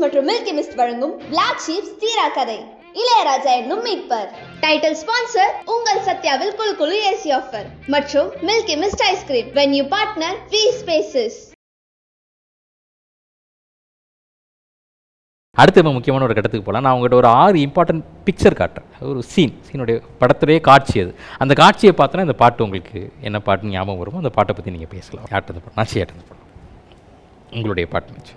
மற்றும் Milky mist வழங்கும் black ships தீரா கதை. இளையராஜா என்னும் மீட்பர். டைட்டில் ஸ்பான்சர் உங்கள் சத்யாவில் குழு குழு ஏசி ஆஃபர் மற்றும் Milky Mist ice cream. when you partner free spaces. அடுத்து இப்போ முக்கியமான ஒரு கட்டத்துக்கு போகலாம். நான் உங்கள்கிட்ட ஒரு 6 இம்பார்ட்டன்ட் பிக்சர் காட்டுறேன். ஒரு சீனுடைய படத்துடைய காட்சி அது. அந்த காட்சியை பார்த்தோன்னா இந்த பாட்டு உங்களுக்கு என்ன பாட்டுன்னு ஞாபகம் வருமோ அந்த பாட்டை பற்றி நீங்கள் பேசலாம். யார்ட்டது படம் நச்சியாட்டது படம் உங்களுடைய பாட்டு வச்சு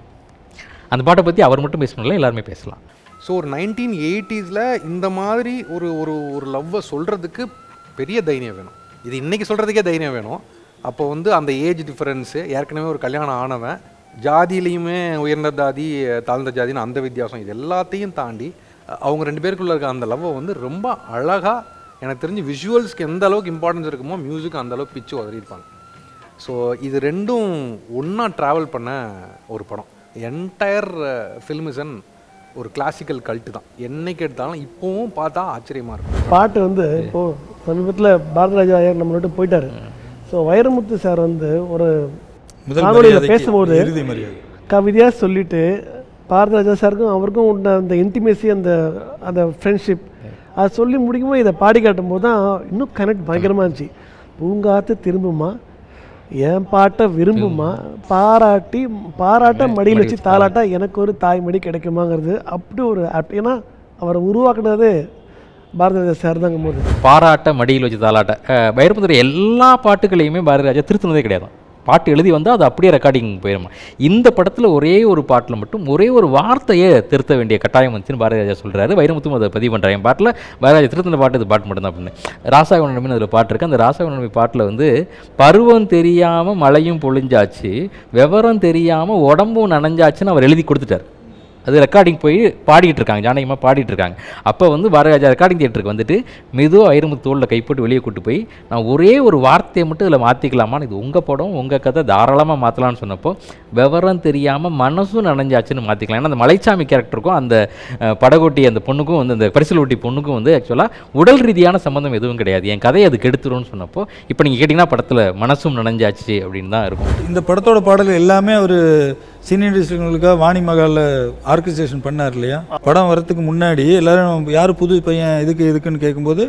அந்த பாட்டை பற்றி அவர் மட்டும் பேசணும்ல, எல்லாருமே பேசலாம். ஸோ ஒரு 1980s இந்த மாதிரி ஒரு ஒரு ஒரு லவ்வை சொல்கிறதுக்கு பெரிய தைரியம் வேணும். இது இன்றைக்கி சொல்கிறதுக்கே தைரியம் வேணும். அப்போ அந்த ஏஜ் டிஃப்ரென்ஸு, ஏற்கனவே ஒரு கல்யாணம் ஆனவன், ஜாதியிலையுமே உயர்ந்த ஜாதி தாழ்ந்த ஜாதின்னு அந்த வித்தியாசம், இது எல்லாத்தையும் தாண்டி அவங்க 2 பேருக்குள்ளே இருக்க அந்த லவ்வை ரொம்ப அழகாக, எனக்கு தெரிஞ்சு விஷுவல்ஸ்க்கு எந்த அளவுக்கு இம்பார்ட்டன்ஸ் இருக்குமோ மியூசிக் அந்த அளவுக்கு பிச்சு உதறியிருப்பாங்க. ஸோ இது ரெண்டும் ஒன்றா ட்ராவல் பண்ண ஒரு படம். என்டையர் ஃபில்மிசன் ஒரு கிளாசிக்கல் கல்ட்டு தான். என்னைக்கு எடுத்தாலும் இப்போவும் பார்த்தா ஆச்சரியமாக இருக்கும். பாட்டு இப்போது சமீபத்தில் பாரதிராஜா ஐயர் நம்மளை விட்டு போயிட்டார். ஸோ வைரமுத்து சார் ஒரு காணொலியில் பேசும்போது கவிதையாக சொல்லிவிட்டு பாரதிராஜா சாருக்கும் அவருக்கும் உண்ட அந்த இன்டிமேசி, அந்த ஃப்ரெண்ட்ஷிப் அதை சொல்லி முடிக்கும்போது இதை பாடி காட்டும் போது தான் இன்னும் கனெக்ட் பயங்கரமாக இருந்துச்சு. பூங்காத்து திரும்புமா, என் பாட்டை விரும்புமா, பாராட்ட மடியில் வச்சு தாளாட்டா எனக்கு ஒரு தாய்மடி கிடைக்குமாங்கிறது அப்படி ஒரு ஏன்னா அவரை உருவாக்குனது பாரதிராஜா சார் தாங்கும் போது. பாராட்ட மடியில் வச்சு தாளாட்ட வைரமுத்து எல்லா பாட்டுகளையுமே பாரதிராஜா திருத்தினதே கிடையாது. பாட்டு எழுதி வந்தால் அது அப்படியே ரெக்கார்டிங் போயிடுமா. இந்த படத்தில் ஒரே ஒரு பாட்டில் மட்டும் ஒரே ஒரு வார்த்தையை திருத்த வேண்டிய கட்டாயம் வந்துச்சுன்னு பாரதிராஜா சொல்கிறாரு. வைரமுத்தும் அதை பதிவு பண்ணுறாங்க. என் பாட்டில் பாரதிராஜா திருத்தின பாட்டு இது பாட்டு மட்டும்தான் அப்படின்னு. ராசாவணமின்னு அதில் பாட்டு இருக்குது. அந்த ராசாவணமி பாட்டில் பருவம் தெரியாமல் மழையும் பொழிஞ்சாச்சு, விவரம் தெரியாமல் உடம்பும் நனைஞ்சாச்சுன்னு அவர் எழுதி கொடுத்துட்டார். அது ரெக்கார்டிங் போய் பாடிட்டு இருக்காங்க, ஜானகியமாக பாடிட்டு இருக்காங்க. அப்போ பாரதிராஜா ரெக்கார்டிங் தியேட்டருக்கு வந்துட்டு மெதுவாக வைரமுத்து தோளில் கைப்பட்டு வெளியே கூட்டு போய் நான் ஒரே ஒரு வார்த்தையை மட்டும் இதில் மாற்றிக்கலாமான்னு, இது உங்கள் படம் உங்கள் கதை தாராளமாக மாற்றலான்னு சொன்னப்போ விவரம் தெரியாமல் மனசும் நனைஞ்சாச்சுன்னு மாற்றிக்கலாம். ஏன்னா அந்த மலைச்சாமி கேரக்டருக்கும் அந்த படகோட்டி அந்த பொண்ணுக்கும் அந்த பரிசல் ஓட்டி பொண்ணுக்கும் ஆக்சுவலாக உடல் ரீதியான சம்மந்தம் எதுவும் கிடையாது, என் கதையை அது கெடுத்துரும்னு சொன்னப்போ இப்போ நீங்கள் கேட்டிங்கன்னா படத்தில் மனசும் நனைஞ்சாச்சு அப்படின்னு தான் இருக்கும். இந்த படத்தோட பாடல் எல்லாமே ஒரு சினி இண்டஸ்ட்ரிகளுக்காக வாணி மகாலில் ஆர்கனைசேஷன் பண்ணார் இல்லையா. படம் வரத்துக்கு முன்னாடி எல்லோரும் யார் புது பையன் இதுக்குன்னு கேட்கும்போது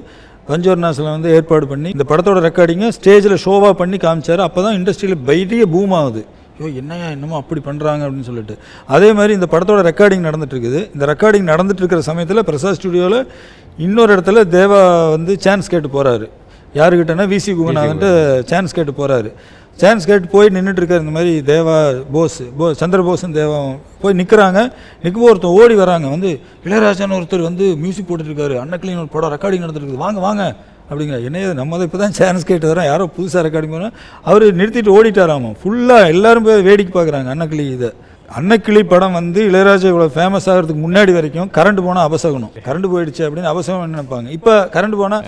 பஞ்சோர்னாஸில் ஏற்பாடு பண்ணி இந்த படத்தோட ரெக்கார்டிங்கை ஸ்டேஜில் ஷோவாக பண்ணி காமிச்சார். அப்போ தான் இண்டஸ்ட்ரியில் பெரிய பூம் ஆகுது. ஐயோ என்னையா என்னமோ அப்படி பண்ணுறாங்க அப்படின்னு சொல்லிட்டு. அதே மாதிரி இந்த படத்தோட ரெக்கார்டிங் நடந்துகிட்ருக்குது. இந்த ரெக்கார்டிங் நடந்துகிட்ருக்கிற சமயத்தில் பிரசாத் ஸ்டுடியோவில் இன்னொரு இடத்துல தேவா சான்ஸ் கேட்டு போகிறாரு. யாருக்கிட்டனா விசி குகநாதன்ட்டு சான்ஸ் கேட்டு போகிறாரு. சான்ஸ் கேட்டு போய் நின்றுட்டுருக்காரு. இந்த மாதிரி தேவா சந்திரபோஸும் தேவா போய் நிற்கிறாங்க. நிற்கும் ஒருத்தர் ஓடி வராங்க. இளையராஜான்னு ஒருத்தர் மியூசிக் போட்டுருக்காரு, அன்னக்கிளின்னு ஒரு படம் ரெக்கார்டிங் நடந்துருக்குது, வாங்க வாங்க அப்படிங்கிற. என்னைய நம்ம தான் இப்போ தான் சான்ஸ் கேட்டு வரோம், யாரோ புதுசாக ரெக்கார்டிங் போனால் அவர் நிறுத்திட்டு ஓடிட்டாராமா. ஃபுல்லாக எல்லோரும் போய் வேடிக்கை பார்க்குறாங்க அன்னக்கிளி இதை. அன்னக்கிளி படம் இளையராஜா இவ்வளோ ஃபேமஸ் ஆகிறதுக்கு முன்னாடி வரைக்கும் கரண்ட் போனால் அபசகணும், கரண்ட் போயிடுச்சு அப்படின்னு அபசகம் நினைப்பாங்க. இப்போ கரண்ட் போனால்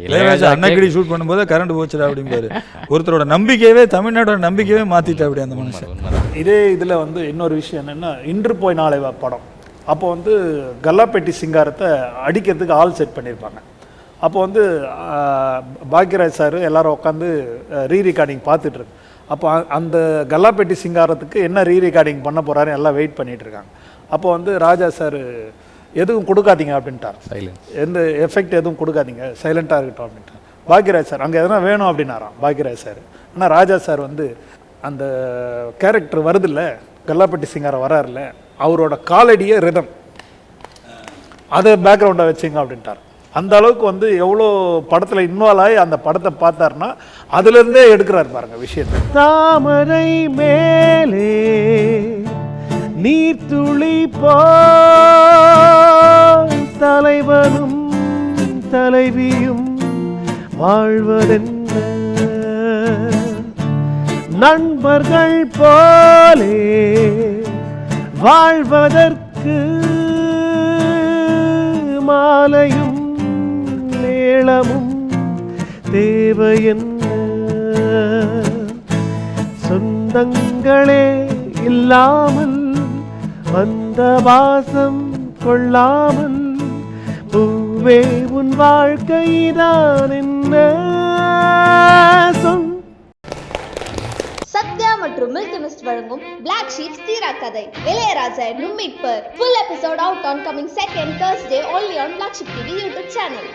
இளையராஜா அன்னக்கிளி ஷூட் பண்ணும்போது கரண்ட் போச்சுடா அப்படிம்பாரு. ஒருத்தரோட நம்பிக்கையவே, தமிழ்நாட்டோட நம்பிக்கையே மாற்றிட்டா அப்படி அந்த மனுஷன். இதே இதில் இன்னொரு விஷயம் என்னென்னா, இன்று போய் நாளை படம் அப்போ கல்லாப்பெட்டி சிங்காரத்தை அடிக்கிறதுக்கு ஆள் செட் பண்ணியிருப்பாங்க. அப்போ பாக்யராஜ் சார் எல்லோரும் உட்காந்து ரீரெக்கார்டிங் பார்த்துட்ருக்கு. அப்போ அந்த கல்லாப்பெட்டி சிங்காரத்துக்கு என்ன ரீரெக்கார்டிங் பண்ண போகிறாரு எல்லாம் வெயிட் பண்ணிகிட்டு இருக்காங்க. அப்போ ராஜா சார் எதுவும் கொடுக்காதீங்க அப்படின்ட்டார், எந்த எஃபெக்ட் எதுவும் கொடுக்காதீங்க, சைலண்ட்டாக இருக்கட்டும் அப்படின்ட்டார். பாக்யராஜ் சார் அங்கே எதனா வேணும் அப்படின்னாராம் பாக்யராஜ் சார். ஆனால் ராஜா சார் அந்த கேரக்டர் வருதில்ல, கல்லாப்பெட்டி சிங்காரம் வராருல்ல, அவரோட காலடியை ரிதம் அதை பேக்ரவுண்டாக வச்சுங்க அப்படின்ட்டார். அந்த அளவுக்கு எவ்வளோ படத்தில் இன்வால்வ் ஆகி அந்த படத்தை பார்த்தாருன்னா அதுலேருந்தே எடுக்கிறாரு பாருங்க விஷயத்தை. தாமரை மேலே நீர்த்துளி போ தலைவனும் தலைவியும் வாழ்வதென்ன, நண்பர்கள் போலே வாழ்வதற்கு மாலையும் மேளமும் தேவை என்ன, சொந்தங்களே இல்லாமல் வந்த வாசம் கொள்ளாமல் பூவே உன் வாழ்க்கைதான் என்ன. சத்யா மற்றும் மில்கி மிஸ்ட் வழங்கும் Black Sheep தீரா கதை இளையராஜா என்னும் மீட்பர். Full episode out on coming 2nd Thursday only on Black Sheep TV YouTube channel.